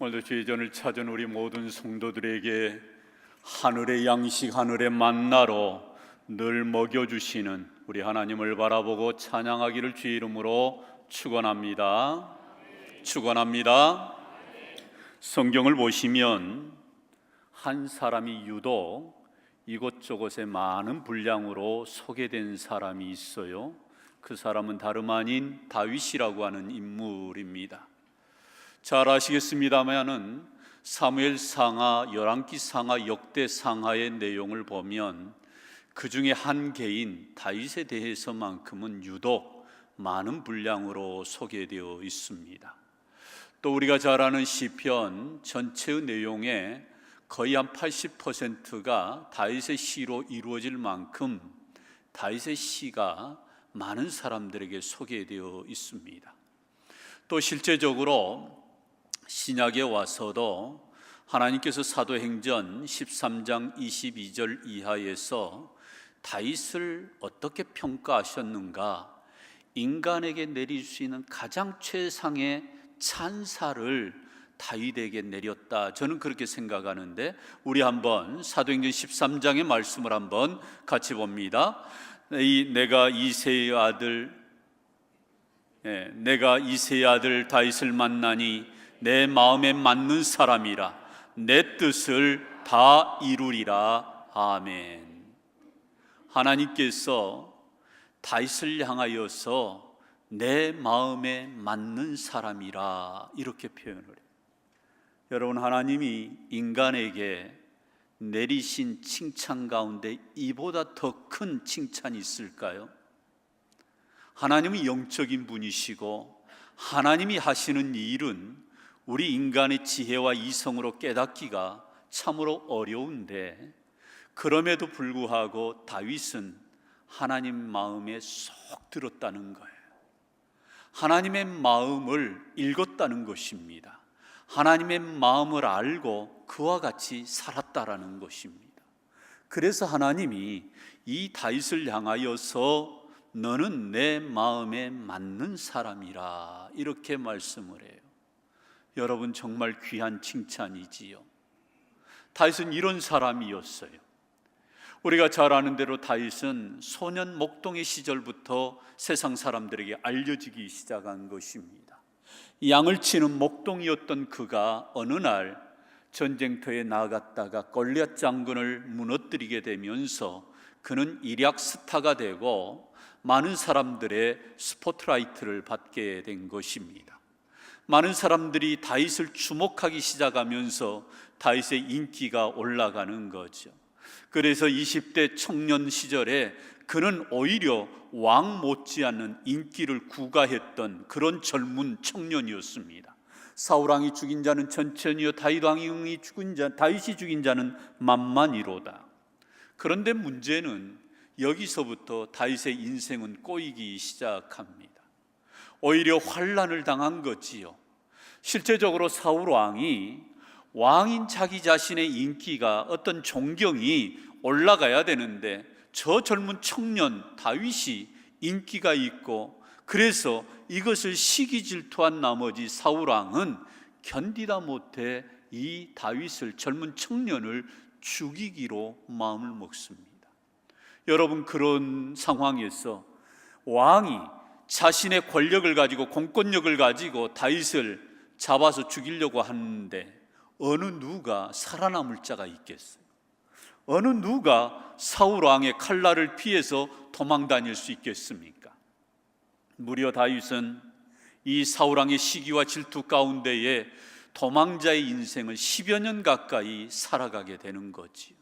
오늘도 주의 전을 찾은 우리 모든 성도들에게 하늘의 양식, 하늘의 만나로 늘 먹여주시는 우리 하나님을 바라보고 찬양하기를 주의 이름으로 축원합니다. 축원합니다. 성경을 보시면 한 사람이 유독 이곳저곳에 많은 분량으로 소개된 사람이 있어요. 그 사람은 다름 아닌 다윗이라고 하는 인물입니다. 잘 아시겠습니다만은 사무엘상하, 열왕기상하, 역대상하의 내용을 보면 그 중에 한 개인 다윗에 대해서만큼은 유독 많은 분량으로 소개되어 있습니다. 또 우리가 잘 아는 시편 전체의 내용에 거의 한 80%가 다윗의 시로 이루어질 만큼 다윗의 시가 많은 사람들에게 소개되어 있습니다. 또 실제적으로 신약에 와서도 하나님께서 사도행전 13장 22절 이하에서 다윗을 어떻게 평가하셨는가, 인간에게 내릴 수 있는 가장 최상의 찬사를 다윗에게 내렸다. 저는 그렇게 생각하는데, 우리 한번 사도행전 13장의 말씀을 한번 같이 봅니다. 내가 이새의 아들 다윗을 만나니 내 마음에 맞는 사람이라, 내 뜻을 다 이루리라. 아멘. 하나님께서 다윗을 향하여서 내 마음에 맞는 사람이라 이렇게 표현을 해요. 여러분, 하나님이 인간에게 내리신 칭찬 가운데 이보다 더 큰 칭찬이 있을까요? 하나님은 영적인 분이시고 하나님이 하시는 일은 우리 인간의 지혜와 이성으로 깨닫기가 참으로 어려운데, 그럼에도 불구하고 다윗은 하나님 마음에 쏙 들었다는 거예요. 하나님의 마음을 읽었다는 것입니다. 하나님의 마음을 알고 그와 같이 살았다라는 것입니다. 그래서 하나님이 이 다윗을 향하여서 너는 내 마음에 맞는 사람이라 이렇게 말씀을 해요. 여러분, 정말 귀한 칭찬이지요. 다윗은 이런 사람이었어요. 우리가 잘 아는 대로 다윗은 소년 목동의 시절부터 세상 사람들에게 알려지기 시작한 것입니다. 양을 치는 목동이었던 그가 어느 날 전쟁터에 나갔다가 골리앗 장군을 무너뜨리게 되면서 그는 일약 스타가 되고 많은 사람들의 스포트라이트를 받게 된 것입니다. 많은 사람들이 다윗을 주목하기 시작하면서 다윗의 인기가 올라가는 거죠. 그래서 20대 청년 시절에 그는 오히려 왕 못지않은 인기를 구가했던 그런 젊은 청년이었습니다. 사울왕이 죽인 자는 천천히요, 다윗이 죽인 자는 만만이로다. 그런데 문제는 여기서부터 다윗의 인생은 꼬이기 시작합니다. 오히려 환난을 당한 거지요. 실제적으로 사울 왕인 자기 자신의 인기가, 어떤 존경이 올라가야 되는데 저 젊은 청년 다윗이 인기가 있고, 그래서 이것을 시기 질투한 나머지 사울 왕은 견디다 못해 이 다윗을, 젊은 청년을 죽이기로 마음을 먹습니다. 여러분, 그런 상황에서 왕이 자신의 권력을 가지고, 공권력을 가지고 다윗을 잡아서 죽이려고 하는데 어느 누가 살아남을 자가 있겠어요? 어느 누가 사울 왕의 칼날을 피해서 도망 다닐 수 있겠습니까? 무려 다윗은 이 사울 왕의 시기와 질투 가운데에 도망자의 인생을 10여 년 가까이 살아가게 되는 거지요.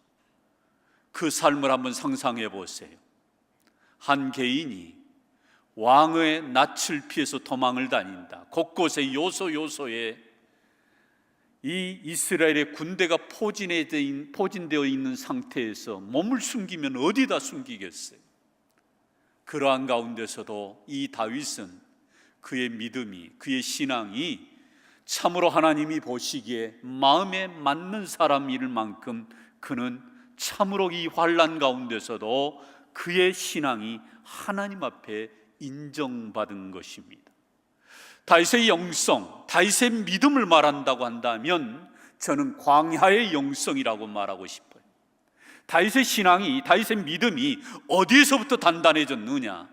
그 삶을 한번 상상해 보세요. 한 개인이 왕의 낯을 피해서 도망을 다닌다. 곳곳에 요소요소에 이 이스라엘의 군대가 포진되어 있는 상태에서 몸을 숨기면 어디다 숨기겠어요? 그러한 가운데서도 이 다윗은 그의 믿음이, 그의 신앙이 참으로 하나님이 보시기에 마음에 맞는 사람일 만큼 그는 참으로 이 환난 가운데서도 그의 신앙이 하나님 앞에 인정받은 것입니다. 다윗의 영성, 다윗의 믿음을 말한다고 한다면 저는 광야의 영성이라고 말하고 싶어요. 다윗의 신앙이, 다윗의 믿음이 어디에서부터 단단해졌느냐?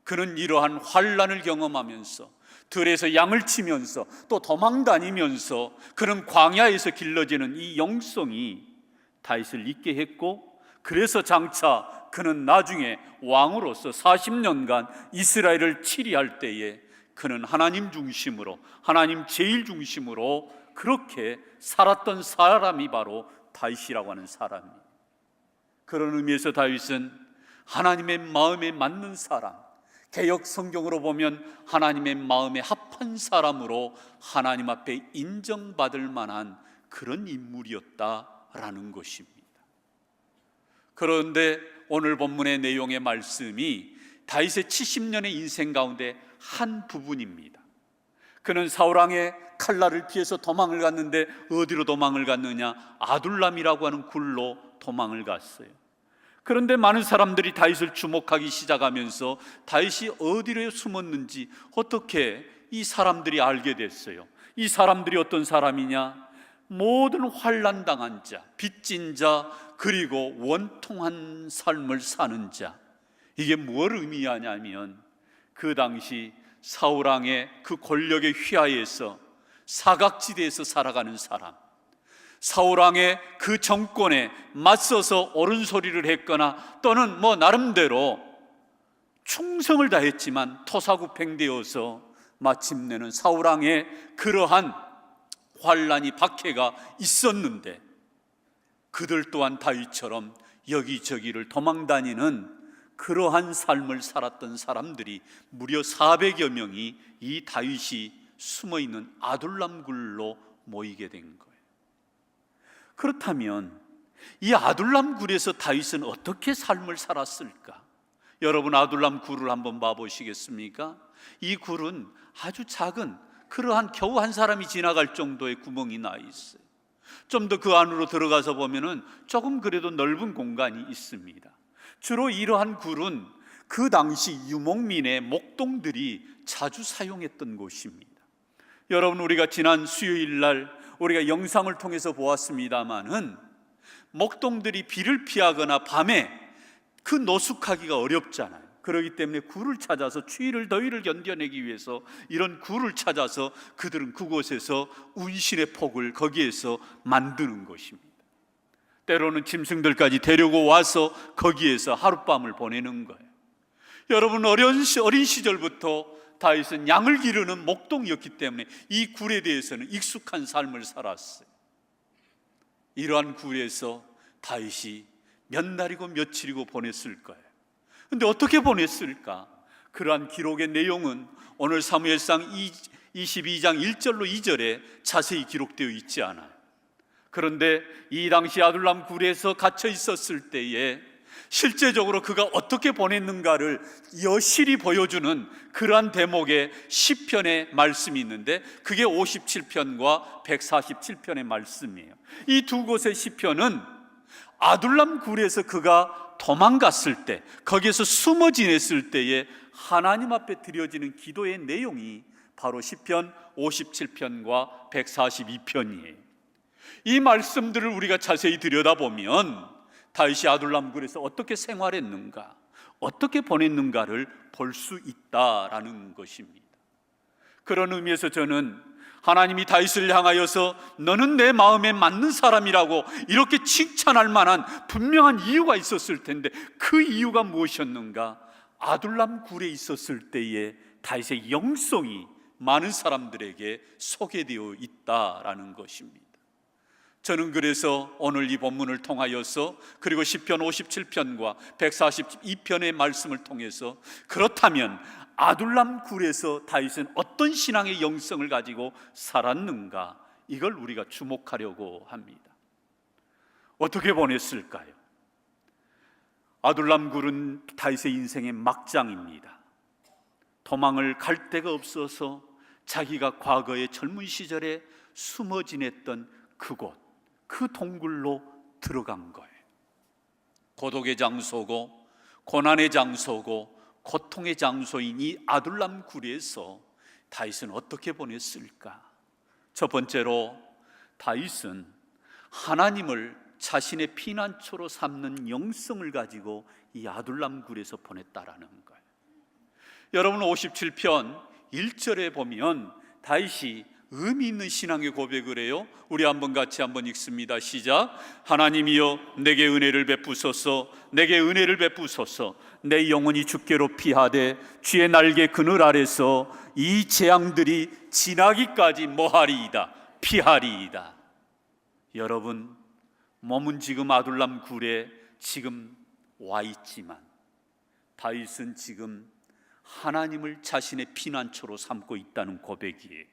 그는 이러한 환난을 경험하면서, 들에서 양을 치면서, 또 도망 다니면서 그는 광야에서 길러지는 이 영성이 다윗을 있게 했고, 그래서 장차 그는 나중에 왕으로서 40년간 이스라엘을 치리할 때에 그는 하나님 중심으로, 하나님 제일 중심으로 그렇게 살았던 사람이 바로 다윗이라고 하는 사람이에요. 그런 의미에서 다윗은 하나님의 마음에 맞는 사람, 개역 성경으로 보면 하나님의 마음에 합한 사람으로 하나님 앞에 인정받을 만한 그런 인물이었다라는 것입니다. 그런데 오늘 본문의 내용의 말씀이 다윗의 70년의 인생 가운데 한 부분입니다. 그는 사울왕의 칼날을 피해서 도망을 갔는데 어디로 도망을 갔느냐? 아둘람이라고 하는 굴로 도망을 갔어요. 그런데 많은 사람들이 다윗을 주목하기 시작하면서 다윗이 어디로 숨었는지 어떻게 이 사람들이 알게 됐어요. 이 사람들이 어떤 사람이냐? 모든 환난 당한 자, 빚진 자, 그리고 원통한 삶을 사는 자. 이게 뭘 의미하냐면 그 당시 사울왕의 그 권력의 휘하에서 사각지대에서 살아가는 사람, 사울왕의 그 정권에 맞서서 옳은 소리를 했거나 또는 나름대로 충성을 다했지만 토사구팽되어서 마침내는 사울왕의 그러한 환난이 박해가 있었는데 그들 또한 다윗처럼 여기저기를 도망다니는 그러한 삶을 살았던 사람들이 무려 400여 명이 이 다윗이 숨어있는 아둘람 굴로 모이게 된 거예요. 그렇다면 이 아둘람 굴에서 다윗은 어떻게 삶을 살았을까? 여러분, 아둘람 굴을 한번 봐보시겠습니까? 이 굴은 아주 작은, 그러한 겨우 한 사람이 지나갈 정도의 구멍이 나 있어요. 좀 더 그 안으로 들어가서 보면은 조금 그래도 넓은 공간이 있습니다. 주로 이러한 굴은 그 당시 유목민의 목동들이 자주 사용했던 곳입니다. 여러분, 우리가 지난 수요일 날 우리가 영상을 통해서 보았습니다마는 목동들이 비를 피하거나 밤에 그 노숙하기가 어렵잖아요. 그렇기 때문에 굴을 찾아서 추위를 더위를 견뎌내기 위해서 이런 굴을 찾아서 그들은 그곳에서 운신의 폭을 거기에서 만드는 것입니다. 때로는 짐승들까지 데리고 와서 거기에서 하룻밤을 보내는 거예요. 여러분, 어린 시절부터 다윗은 양을 기르는 목동이었기 때문에 이 굴에 대해서는 익숙한 삶을 살았어요. 이러한 굴에서 다윗이 몇 날이고 며칠이고 보냈을 거예요. 그런데 어떻게 보냈을까? 그러한 기록의 내용은 오늘 사무엘상 22장 1절로 2절에 자세히 기록되어 있지 않아요. 그런데 이 당시 아둘람 굴에서 갇혀 있었을 때에 실제적으로 그가 어떻게 보냈는가를 여실히 보여주는 그러한 대목의 시편의 말씀이 있는데 그게 57편과 147편의 말씀이에요. 이 두 곳의 시편은 아둘람 굴에서 그가 도망갔을 때, 거기에서 숨어 지냈을 때에 하나님 앞에 드려지는 기도의 내용이 바로 시편 57편과 142편이에요. 이 말씀들을 우리가 자세히 들여다보면 다윗이 아둘람 굴에서 어떻게 생활했는가, 어떻게 보냈는가를 볼 수 있다라는 것입니다. 그런 의미에서 저는 하나님이 다윗을 향하여서 너는 내 마음에 맞는 사람이라고 이렇게 칭찬할 만한 분명한 이유가 있었을 텐데 그 이유가 무엇이었는가? 아둘람 굴에 있었을 때에 다윗의 영성이 많은 사람들에게 소개되어 있다라는 것입니다. 저는 그래서 오늘 이 본문을 통하여서 그리고 시편 57편과 142편의 말씀을 통해서 그렇다면 아둘람 굴에서 다윗은 어떤 신앙의 영성을 가지고 살았는가, 이걸 우리가 주목하려고 합니다. 어떻게 보냈을까요? 아둘람 굴은 다윗의 인생의 막장입니다. 도망을 갈 데가 없어서 자기가 과거의 젊은 시절에 숨어 지냈던 그곳, 그 동굴로 들어간 거예요. 고독의 장소고 고난의 장소고 고통의 장소인 이 아둘람 굴에서 다윗은 어떻게 보냈을까? 첫 번째로 다윗은 하나님을 자신의 피난처로 삼는 영성을 가지고 이 아둘람 굴에서 보냈다라는 거예요. 여러분 57편 1절에 보면 다윗이 의미 있는 신앙의 고백을 해요. 우리 같이 한번 읽습니다. 시작. 하나님이여 내게 은혜를 베푸소서, 내게 은혜를 베푸소서. 내 영혼이 주께로 피하되 주의 날개 그늘 아래서 이 재앙들이 지나기까지 뭐하리이다, 피하리이다. 여러분 몸은 지금 아둘람 굴에 지금 와 있지만 다윗은 지금 하나님을 자신의 피난처로 삼고 있다는 고백이에요.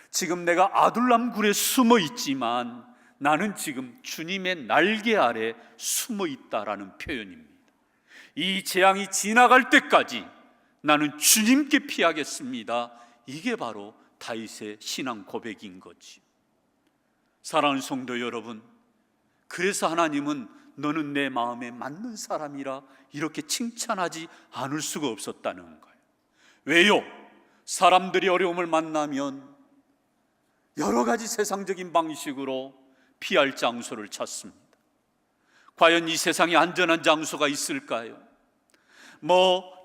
지금 내가 아둘람 굴에 숨어 있지만 나는 지금 주님의 날개 아래 숨어 있다라는 표현입니다. 이 재앙이 지나갈 때까지 나는 주님께 피하겠습니다. 이게 바로 다윗의 신앙 고백인 거지. 사랑하는 성도 여러분, 그래서 하나님은 너는 내 마음에 맞는 사람이라 이렇게 칭찬하지 않을 수가 없었다는 거예요. 왜요? 사람들이 어려움을 만나면 여러 가지 세상적인 방식으로 피할 장소를 찾습니다. 과연 이 세상에 안전한 장소가 있을까요?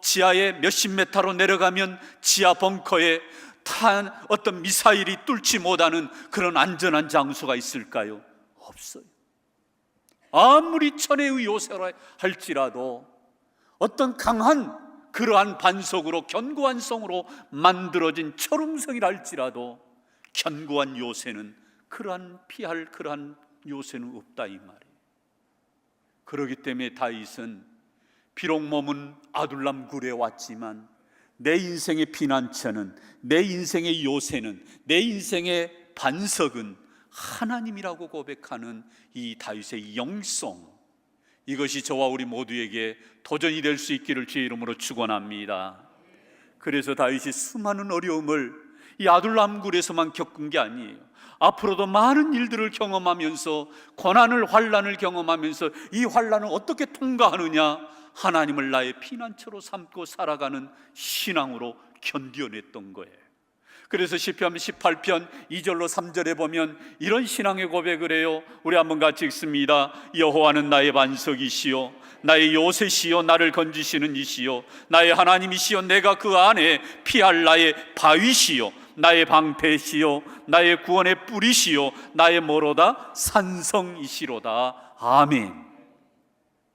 지하에 몇십 메타로 내려가면 지하 벙커에 탄 어떤 미사일이 뚫지 못하는 그런 안전한 장소가 있을까요? 없어요. 아무리 천혜의 요새라 할지라도 어떤 강한 그러한 반석으로 견고한 성으로 만들어진 철옹성이라 할지라도 견고한 요새는 피할 그러한 요새는 없다 이 말이에요. 그렇기 때문에 다윗은 비록 몸은 아둘람 굴에 왔지만 내 인생의 피난처는, 내 인생의 요새는, 내 인생의 반석은 하나님이라고 고백하는 이 다윗의 영성, 이것이 저와 우리 모두에게 도전이 될 수 있기를 주의 이름으로 축원합니다. 그래서 다윗이 수많은 어려움을 이 아둘람 굴에서만 겪은 게 아니에요. 앞으로도 많은 일들을 경험하면서 고난을, 환난을 경험하면서 이 환난을 어떻게 통과하느냐, 하나님을 나의 피난처로 삼고 살아가는 신앙으로 견뎌냈던 거예요. 그래서 시편 18편 2절로 3절에 보면 이런 신앙의 고백을 해요. 우리 한번 같이 읽습니다. 여호와는 나의 반석이시요 나의 요새시요 나를 건지시는 이시요 나의 하나님이시요 내가 그 안에 피할 나의 바위시요 나의 방패시요 나의 구원의 뿌리시요 나의 뭐로다 산성이시로다. 아멘.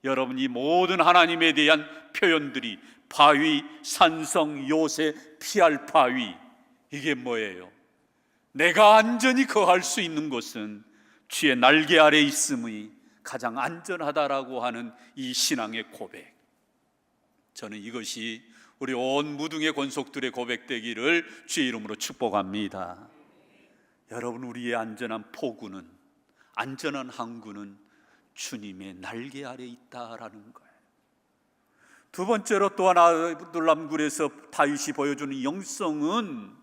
여러분, 이 모든 하나님에 대한 표현들이 바위, 산성, 요새, 피할 바위, 이게 뭐예요? 내가 안전히 거할 수 있는 곳은 주의 날개 아래 있음이 가장 안전하다라고 하는 이 신앙의 고백, 저는 이것이 우리 온 무등의 권속들의 고백되기를 주의 이름으로 축복합니다. 여러분, 우리의 안전한 포구는, 안전한 항구는 주님의 날개 아래 있다라는 거예요. 두 번째로 또한 아둘람 굴에서 다윗이 보여주는 영성은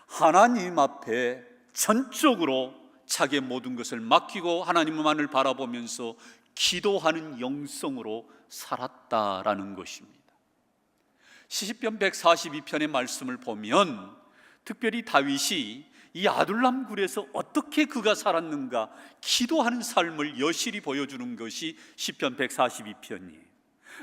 하나님 앞에 전적으로 자기의 모든 것을 맡기고 하나님만을 바라보면서 기도하는 영성으로 살았다라는 것입니다. 시편 142편의 말씀을 보면 특별히 다윗이 이 아둘람 굴에서 어떻게 그가 살았는가, 기도하는 삶을 여실히 보여주는 것이 시편 142편이에요.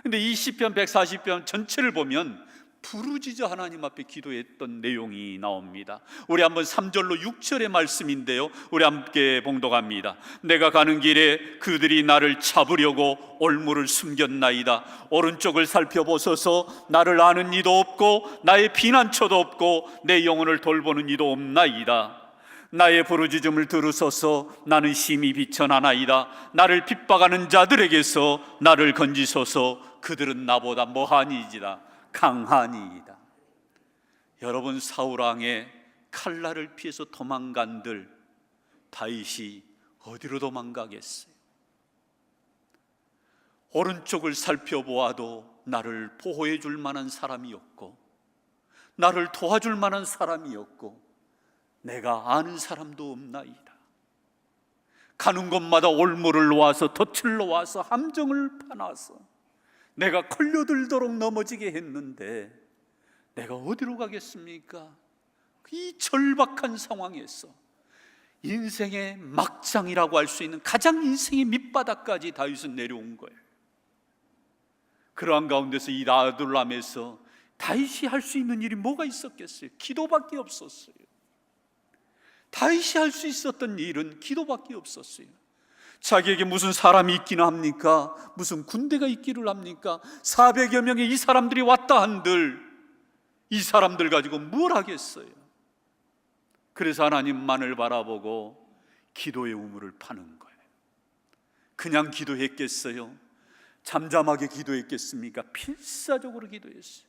근데 이 시편 140편 전체를 보면 부르짖어 하나님 앞에 기도했던 내용이 나옵니다. 우리 한번 3절로 6절의 말씀인데요, 우리 함께 봉독합니다. 내가 가는 길에 그들이 나를 잡으려고 올무를 숨겼나이다. 오른쪽을 살펴보소서. 나를 아는 이도 없고 나의 피난처도 없고 내 영혼을 돌보는 이도 없나이다. 나의 부르짖음을 들으소서. 나는 심히 비천하나이다. 나를 핍박하는 자들에게서 나를 건지소서. 그들은 나보다 뭐하니이다, 강하니이다. 여러분, 사울왕의 칼날을 피해서 도망간들 다윗이 어디로 도망가겠어요? 오른쪽을 살펴보아도 나를 보호해 줄 만한 사람이 없고 나를 도와줄 만한 사람이 없고 내가 아는 사람도 없나이다. 가는 곳마다 올무를 놓아서 덫을 놓아서 함정을 파놔서 내가 걸려들도록 넘어지게 했는데 내가 어디로 가겠습니까? 이 절박한 상황에서 인생의 막장이라고 할 수 있는 가장 인생의 밑바닥까지 다윗은 내려온 거예요. 그러한 가운데서 이 아둘람에서 다윗이 할 수 있는 일이 뭐가 있었겠어요? 기도밖에 없었어요. 다윗이 할 수 있었던 일은 기도밖에 없었어요. 자기에게 무슨 사람이 있기는 합니까? 무슨 군대가 있기를 합니까? 400여 명의 이 사람들이 왔다 한들 이 사람들 가지고 뭘 하겠어요? 그래서 하나님만을 바라보고 기도의 우물을 파는 거예요. 그냥 기도했겠어요? 잠잠하게 기도했겠습니까? 필사적으로 기도했어요.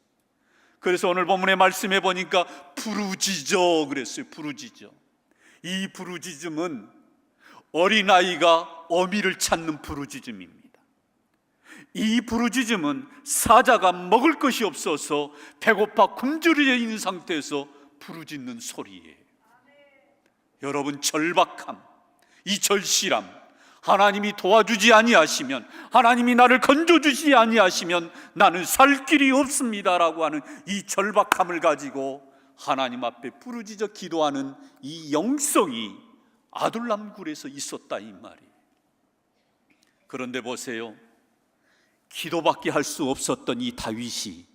그래서 오늘 본문의 말씀에 보니까 부르짖어 그랬어요. 부르짖어. 이 부르짖음은 어린아이가 어미를 찾는 부르짖음입니다. 이 부르짖음은 사자가 먹을 것이 없어서 배고파 굶주려 있는 상태에서 부르짖는 소리예요. 여러분, 절박함, 이 절실함, 하나님이 도와주지 아니하시면, 하나님이 나를 건져주지 아니하시면 나는 살 길이 없습니다라고 하는 이 절박함을 가지고 하나님 앞에 부르짖어 기도하는 이 영성이 아둘람 굴에서 있었다 이 말이에요. 그런데 보세요, 기도밖에 할 수 없었던 이 다윗이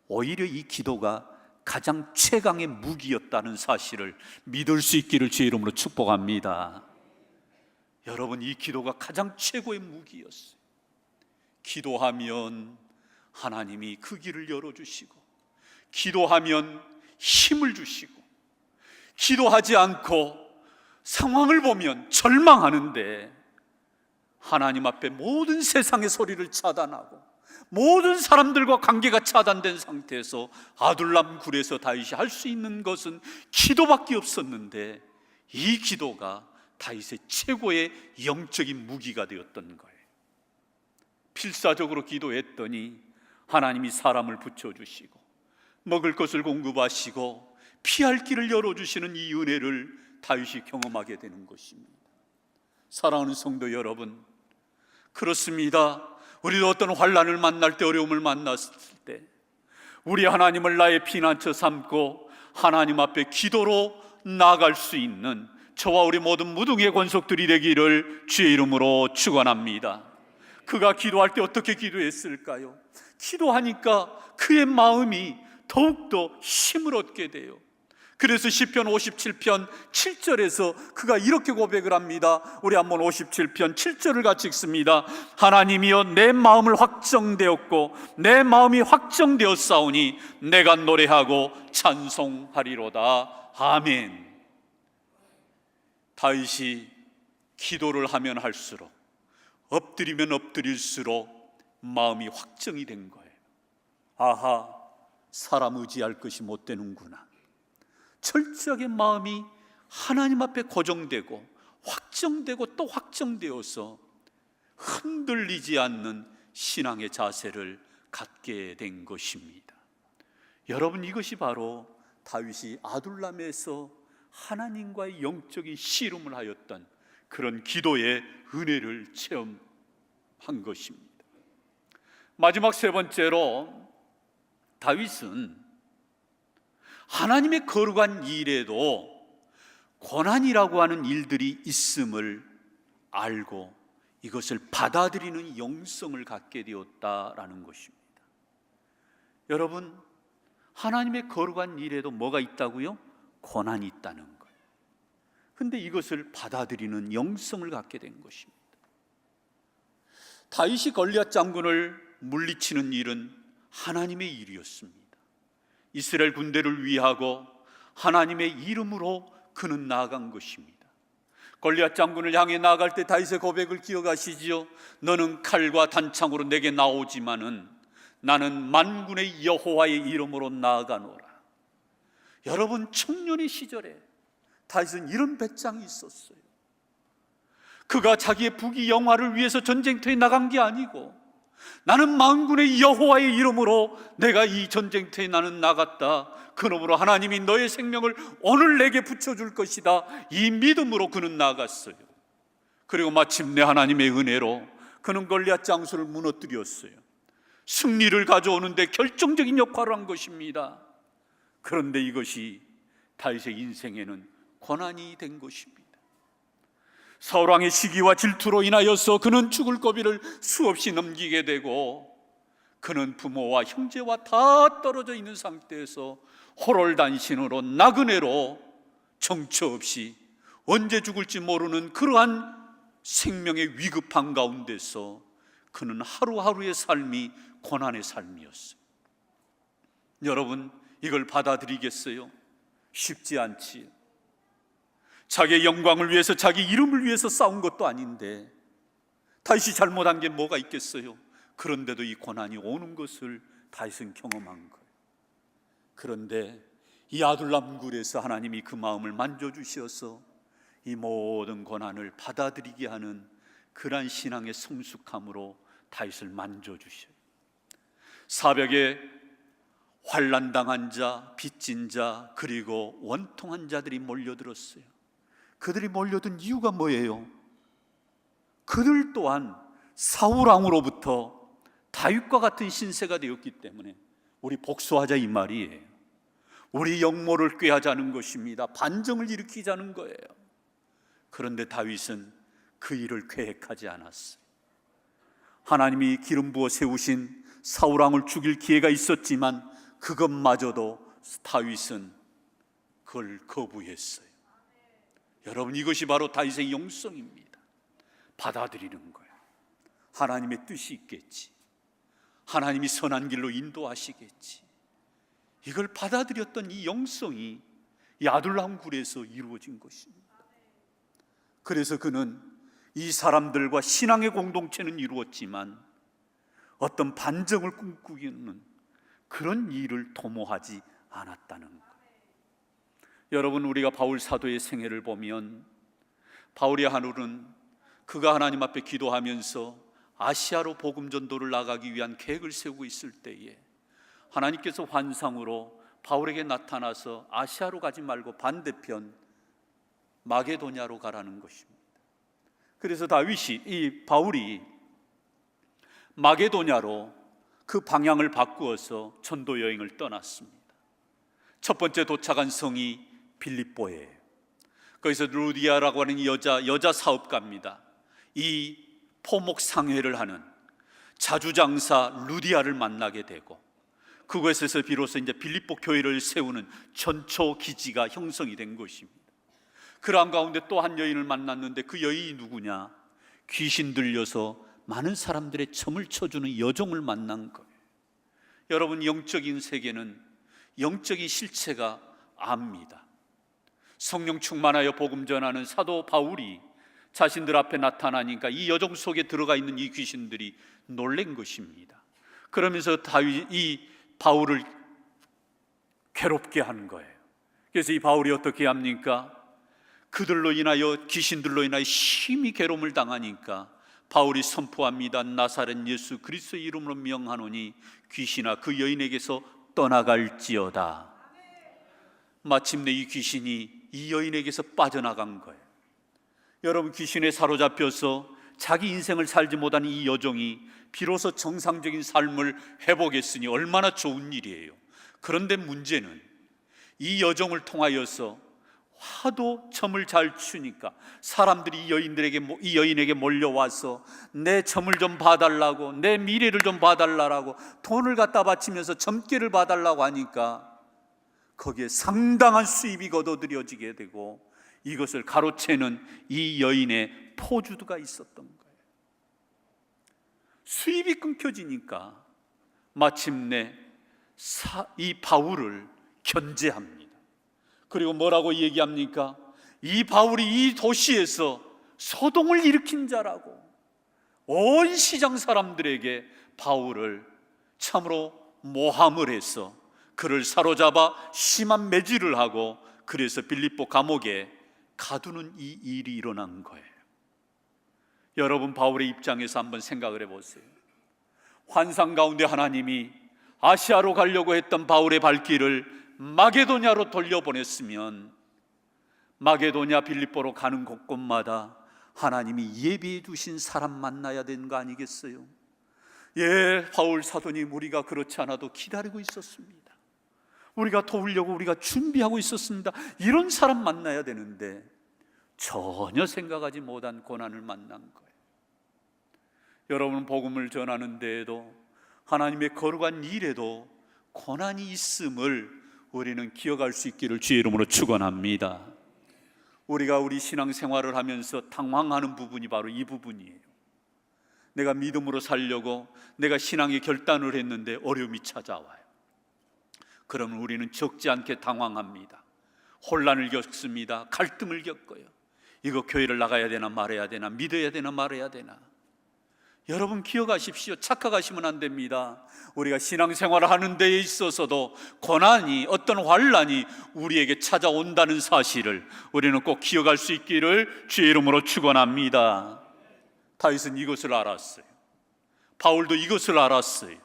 오히려 이 기도가 가장 최강의 무기였다는 사실을 믿을 수 있기를 주의 이름으로 축복합니다. 여러분, 이 기도가 가장 최고의 무기였어요. 기도하면 하나님이 그 길을 열어주시고, 기도하면 힘을 주시고, 기도하지 않고 상황을 보면 절망하는데 하나님 앞에 모든 세상의 소리를 차단하고 모든 사람들과 관계가 차단된 상태에서 아둘람 굴에서 다윗이 할 수 있는 것은 기도밖에 없었는데, 이 기도가 다윗의 최고의 영적인 무기가 되었던 거예요. 필사적으로 기도했더니 하나님이 사람을 붙여주시고 먹을 것을 공급하시고 피할 길을 열어주시는 이 은혜를 다윗이 경험하게 되는 것입니다. 사랑하는 성도 여러분, 그렇습니다. 우리도 어떤 환난을 만날 때, 어려움을 만났을 때 우리 하나님을 나의 피난처 삼고 하나님 앞에 기도로 나아갈 수 있는 저와 우리 모든 무등의 권속들이 되기를 주의 이름으로 축원합니다. 그가 기도할 때 어떻게 기도했을까요? 기도하니까 그의 마음이 더욱더 힘을 얻게 돼요. 그래서 시편 57편 7절에서 그가 이렇게 고백을 합니다. 우리 한번 57편 7절을 같이 읽습니다. 하나님이여, 내 마음을 확정되었고 내 마음이 확정되었사오니 내가 노래하고 찬송하리로다. 아멘. 다윗이 기도를 하면 할수록, 엎드리면 엎드릴수록 마음이 확정이 된 거예요. 아하, 사람 의지할 것이 못 되는구나. 철저하게 마음이 하나님 앞에 고정되고 확정되고 또 확정되어서 흔들리지 않는 신앙의 자세를 갖게 된 것입니다. 여러분, 이것이 바로 다윗이 아둘람에서 하나님과의 영적인 씨름을 하였던 그런 기도의 은혜를 체험한 것입니다. 마지막 세 번째로, 다윗은 하나님의 거룩한 일에도 고난이라고 하는 일들이 있음을 알고 이것을 받아들이는 영성을 갖게 되었다라는 것입니다. 여러분, 하나님의 거룩한 일에도 뭐가 있다고요? 고난이 있다는 거예요. 근데 이것을 받아들이는 영성을 갖게 된 것입니다. 다윗이 골리앗 장군을 물리치는 일은 하나님의 일이었습니다. 이스라엘 군대를 위하고 하나님의 이름으로 그는 나아간 것입니다. 골리앗 장군을 향해 나아갈 때 다윗의 고백을 기억하시지요? 너는 칼과 단창으로 내게 나오지만은 나는 만군의 여호와의 이름으로 나아가노라. 여러분, 청년의 시절에 다윗은 이런 배짱이 있었어요. 그가 자기의 부귀영화를 위해서 전쟁터에 나간 게 아니고, 나는 만군의 여호와의 이름으로 내가 이 전쟁터에 나는 나갔다. 그러므로 하나님이 너의 생명을 오늘 내게 붙여줄 것이다. 이 믿음으로 그는 나갔어요. 그리고 마침내 하나님의 은혜로 그는 골리앗 장수를 무너뜨렸어요. 승리를 가져오는데 결정적인 역할을 한 것입니다. 그런데 이것이 다윗의 인생에는 고난이 된 것입니다. 사울왕의 시기와 질투로 인하여서 그는 죽을 고비를 수없이 넘기게 되고, 그는 부모와 형제와 다 떨어져 있는 상태에서 호롤단신으로 나그네로 정처 없이 언제 죽을지 모르는 그러한 생명의 위급한 가운데서 그는 하루하루의 삶이 고난의 삶이었어요. 여러분, 이걸 받아들이겠어요? 쉽지 않지요. 자기의 영광을 위해서, 자기 이름을 위해서 싸운 것도 아닌데 다윗이 잘못한 게 뭐가 있겠어요? 그런데도 이 고난이 오는 것을 다윗은 경험한 거예요. 그런데 이 아둘람 굴에서 하나님이 그 마음을 만져주셔서 이 모든 고난을 받아들이게 하는 그러한 신앙의 성숙함으로 다윗을 만져주셔요. 사벽에 환난당한 자, 빚진 자, 그리고 원통한 자들이 몰려들었어요. 그들이 몰려든 이유가 뭐예요? 그들 또한 사울왕으로부터 다윗과 같은 신세가 되었기 때문에 우리 복수하자 이 말이에요. 우리 영모를 꾀하자는 것입니다. 반정을 일으키자는 거예요. 그런데 다윗은 그 일을 계획하지 않았어요. 하나님이 기름 부어 세우신 사울왕을 죽일 기회가 있었지만 그것마저도 다윗은 그걸 거부했어요. 여러분, 이것이 바로 다윗의 영성입니다. 받아들이는 거예요. 하나님의 뜻이 있겠지, 하나님이 선한 길로 인도하시겠지, 이걸 받아들였던 이 영성이 이 아둘람 굴에서 이루어진 것입니다. 그래서 그는 이 사람들과 신앙의 공동체는 이루었지만 어떤 반정을 꿈꾸기는 그런 일을 도모하지 않았다는 것. 여러분, 우리가 바울 사도의 생애를 보면 바울이 하루는 그가 하나님 앞에 기도하면서 아시아로 복음 전도를 나가기 위한 계획을 세우고 있을 때에 하나님께서 환상으로 바울에게 나타나서 아시아로 가지 말고 반대편 마게도냐로 가라는 것입니다. 그래서 바울이 마게도냐로 그 방향을 바꾸어서 전도 여행을 떠났습니다. 첫 번째 도착한 성이 빌립보예요. 거기서 루디아라고 하는 여자 사업가입니다. 이 포목 상회를 하는 자주장사 루디아를 만나게 되고, 그곳에서 비로소 이제 빌립보 교회를 세우는 전초 기지가 형성이 된 것입니다. 그러한 가운데 또 한 여인을 만났는데 그 여인이 누구냐? 귀신 들려서 많은 사람들의 점을 쳐주는 여종을 만난 거예요. 여러분, 영적인 세계는 영적인 실체가 압니다. 성령 충만하여 복음 전하는 사도 바울이 자신들 앞에 나타나니까 이 여종 속에 들어가 있는 이 귀신들이 놀란 것입니다. 그러면서 이 바울을 괴롭게 하는 거예요. 그래서 이 바울이 어떻게 합니까? 그들로 인하여, 귀신들로 인하여 심히 괴로움을 당하니까 바울이 선포합니다. 나사렛 예수 그리스도의 이름으로 명하노니 귀신아 그 여인에게서 떠나갈지어다. 마침내 이 귀신이 이 여인에게서 빠져나간 거예요. 여러분, 귀신에 사로잡혀서 자기 인생을 살지 못하는 이 여종이 비로소 정상적인 삶을 회복했으니 얼마나 좋은 일이에요. 그런데 문제는 이 여종을 통하여서 하도 점을 잘 추니까 사람들이 이 여인에게 몰려와서 내 점을 좀 봐달라고, 내 미래를 좀 봐달라고 돈을 갖다 바치면서 점괘를 봐달라고 하니까 거기에 상당한 수입이 거둬들여지게 되고, 이것을 가로채는 이 여인의 포주가 있었던 거예요. 수입이 끊겨지니까 마침내 이 바울을 견제합니다. 그리고 뭐라고 얘기합니까? 이 바울이 이 도시에서 소동을 일으킨 자라고 온 시장 사람들에게 바울을 참으로 모함을 해서 그를 사로잡아 심한 매질을 하고, 그래서 빌립보 감옥에 가두는 이 일이 일어난 거예요. 여러분, 바울의 입장에서 한번 생각을 해보세요. 환상 가운데 하나님이 아시아로 가려고 했던 바울의 발길을 마게도냐로 돌려보냈으면 마게도냐, 빌립보로 가는 곳곳마다 하나님이 예비해 두신 사람 만나야 되는 거 아니겠어요? 예, 바울 사도님, 우리가 그렇지 않아도 기다리고 있었습니다. 우리가 도우려고 우리가 준비하고 있었습니다. 이런 사람 만나야 되는데 전혀 생각하지 못한 고난을 만난 거예요. 여러분, 복음을 전하는 데에도 하나님의 거룩한 일에도 고난이 있음을 우리는 기억할 수 있기를 주의 이름으로 축원합니다. 우리가 우리 신앙생활을 하면서 당황하는 부분이 바로 이 부분이에요. 내가 믿음으로 살려고 내가 신앙의 결단을 했는데 어려움이 찾아와요. 그러면 우리는 적지 않게 당황합니다. 혼란을 겪습니다. 갈등을 겪어요. 이거 교회를 나가야 되나 말아야 되나, 믿어야 되나 말아야 되나. 여러분 기억하십시오. 착각하시면 안 됩니다. 우리가 신앙생활을 하는 데에 있어서도 고난이, 어떤 환난이 우리에게 찾아온다는 사실을 우리는 꼭 기억할 수 있기를 주의 이름으로 축원합니다. 다윗은 이것을 알았어요. 바울도 이것을 알았어요.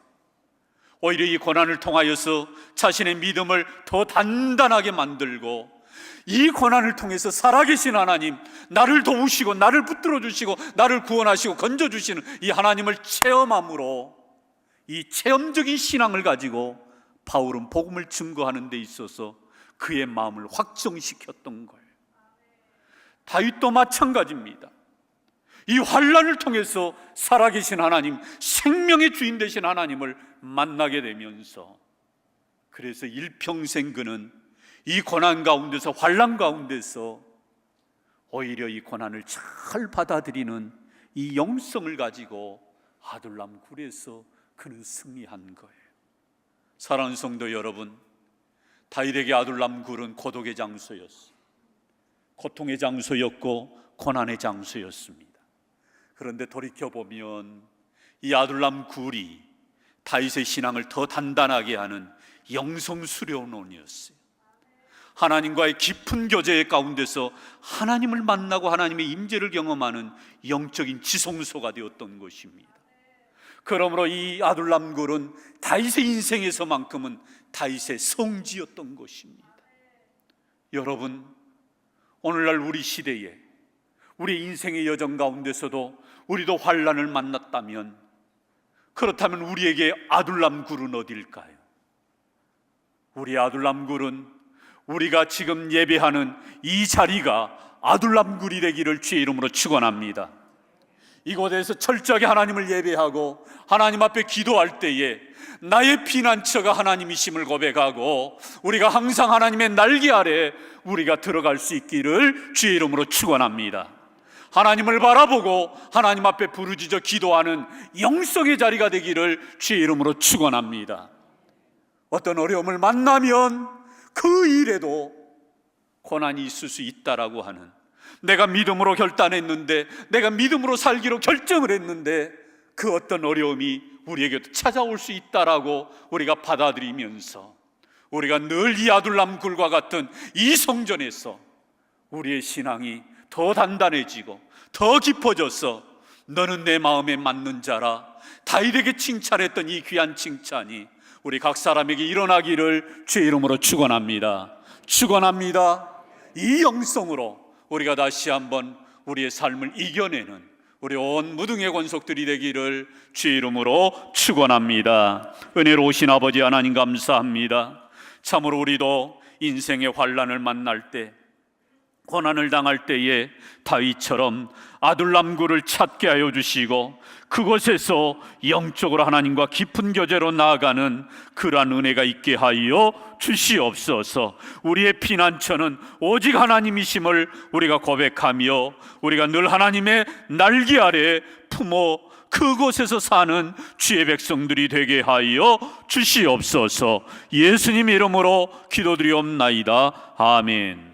오히려 이 고난을 통하여서 자신의 믿음을 더 단단하게 만들고, 이 고난을 통해서 살아계신 하나님, 나를 도우시고 나를 붙들어 주시고 나를 구원하시고 건져주시는 이 하나님을 체험함으로, 이 체험적인 신앙을 가지고 바울은 복음을 증거하는 데 있어서 그의 마음을 확정시켰던 거예요. 다윗도 마찬가지입니다. 이 환난을 통해서 살아계신 하나님, 생명의 주인 되신 하나님을 만나게 되면서, 그래서 일평생 그는 이 고난 가운데서, 환난 가운데서 오히려 이 고난을 잘 받아들이는 이 영성을 가지고 아둘람 굴에서 그는 승리한 거예요. 사랑하는 성도 여러분, 다윗에게 아둘람 굴은 고독의 장소였어요. 고통의 장소였고 고난의 장소였습니다. 그런데 돌이켜보면 이 아둘람 굴이 다윗의 신앙을 더 단단하게 하는 영성 수련원이었어요. 하나님과의 깊은 교제 가운데서 하나님을 만나고 하나님의 임재를 경험하는 영적인 지성소가 되었던 것입니다. 그러므로 이 아둘람 굴은 다윗의 인생에서만큼은 다윗의 성지였던 것입니다. 여러분, 오늘날 우리 시대에 우리 인생의 여정 가운데서도 우리도 환난을 만났다면, 그렇다면 우리에게 아둘람 굴은 어딜까요? 우리 아둘람 굴은 우리가 지금 예배하는 이 자리가 아둘람 굴이 되기를 주의 이름으로 축원합니다. 이곳에서 철저하게 하나님을 예배하고 하나님 앞에 기도할 때에 나의 피난처가 하나님이심을 고백하고, 우리가 항상 하나님의 날개 아래 우리가 들어갈 수 있기를 주의 이름으로 축원합니다. 하나님을 바라보고 하나님 앞에 부르짖어 기도하는 영성의 자리가 되기를 주의 이름으로 축원합니다. 어떤 어려움을 만나면 그 일에도 고난이 있을 수 있다라고 하는, 내가 믿음으로 결단했는데, 내가 믿음으로 살기로 결정을 했는데 그 어떤 어려움이 우리에게도 찾아올 수 있다라고 우리가 받아들이면서, 우리가 늘 이 아둘람 굴과 같은 이 성전에서 우리의 신앙이 더 단단해지고 더 깊어져서 너는 내 마음에 맞는 자라, 다윗에게 칭찬했던 이 귀한 칭찬이 우리 각 사람에게 일어나기를 주의 이름으로 축원합니다. 축원합니다. 이 영성으로 우리가 다시 한번 우리의 삶을 이겨내는 우리 온 무등의 권속들이 되기를 주의 이름으로 축원합니다. 은혜로우신 아버지 하나님 감사합니다. 참으로 우리도 인생의 환난을 만날 때, 고난을 당할 때에 다윗처럼 아둘람 굴을 찾게 하여 주시고 그곳에서 영적으로 하나님과 깊은 교제로 나아가는 그러한 은혜가 있게 하여 주시옵소서. 우리의 피난처는 오직 하나님이심을 우리가 고백하며, 우리가 늘 하나님의 날개 아래 품어 그곳에서 사는 주의 백성들이 되게 하여 주시옵소서. 예수님 이름으로 기도드리옵나이다. 아멘.